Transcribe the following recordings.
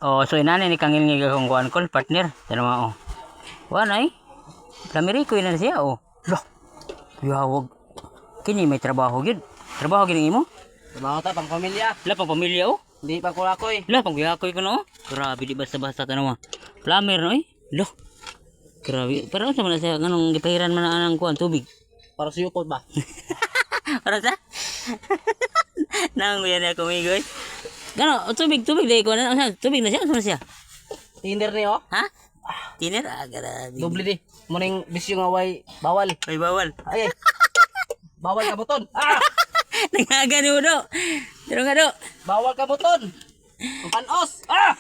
Oh, so inani ni kangil nga kung kuan kol partner. Ano mo? Wan ay. Lamiriko na siya oh. Lah. Yawag. Kini may trabaho gyud. Trabaho gyud imo? Trabaho ta pang pamilya. La pang pamilya oh. Hindi pa kulakoy. La pang kuyakoy ko no. Grabe di basta-basta tanong. Plumber no eh. Lah. Grabe. Pero sa man siya nganong gipahiran man ang kuan tubig. Para sa yukot ba? Para sa? Nang yan ako migoy. Gano, tubig dai ko na tubig na siya, ano siya? Tinder ni oh. Ha? Tiner grabe. Doble di. Muning bisyo nga way bawal. Ay bawal. Ay. Bawal ka buton. Ah! Nangaga ni Udo. Pero nga do. Bawal ka buton. Ang panos. Ah!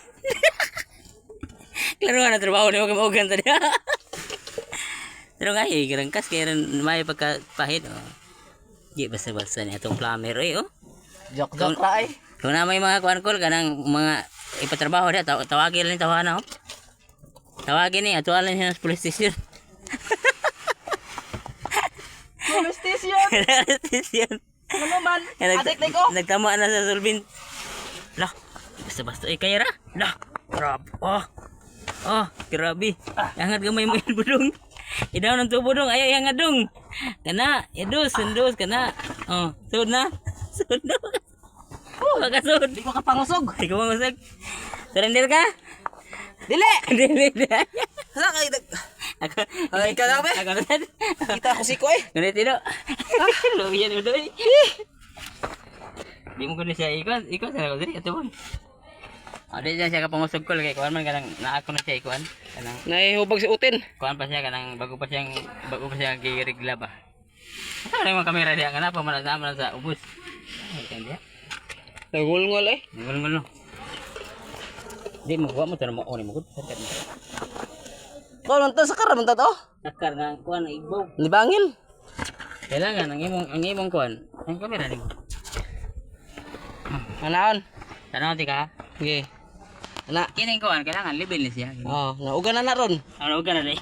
Klaro na trabaho ni mo ugan tadi. Pero nga girangkas kay ran may pagkapahit oh. Di basta-basta ni atong plumber oh. Joke ra ay. Kung na may mga kuan kol kanang mga ipatrabaho dia tawagin lang tawana oh. Tawagin ni ato lang siya sa police station. Police station. Station. Ano man? Adik na ko. Nagtama na sa sulbin. Lah, basta-basta kaya ra. Lah, grabe. Oh, grabe. Hangat gamay mo yung budong. Idaw ng tubo dong. Ayaw hangat dong. Kana, idus kana. Oh, sud na. Sud na. Makasud. Di ko kapangusog. Di ko mangusag. Surrender ka? Dili. Dili. Sa kay Ako. Ay ka lang be. Ako. Kita ko si ko eh. Ganito no. Lubi yan udo eh. Di mo kuno siya ikon sa ko diri atubon. Ade diyan siya kapangusog ko lagi kuan man kanang naako na siya ikuan. Kanang Nahihubag si Utin. kuan pa siya kanang bago pa siyang gigirigla ba. Ano yung mga kamera diya kana pa man sa ubos. Ay diya. Nagulngol eh. Ngul no. Di mo mo to mo ni mo gud. Kau nonton sekarang bentar oh. Nakar nga kuan igbaw. Libangil. Kailangan ang imong kuan. Ang kamera nimo. Anaon? Tanaw ti ka. Sige. Ana. Kining kuan kailangan libil ni siya. Oh, naugan na ron. Ano ka na dai?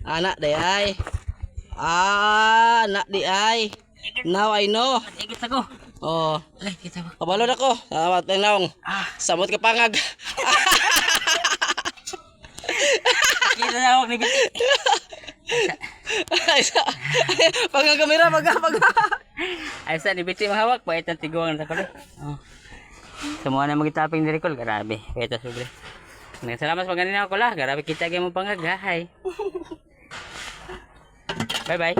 Anak day ay. Ah, anak di ay. Now I know. Igit ako. Oh, Ay, kita ba? kabalo na ko. Salamat ng naong. Samot ka pangag. Kita na ako ni Biti. Pangag kamera, pag. Ay sa ni Biti mahawak pa itong tiguangan sa kulo. Oh. Semua na magitaping diri kol, grabe. Ito sobre. Salamat sa ganina ko la, grabe kita gyud mo pangag. Hi. Bye bye.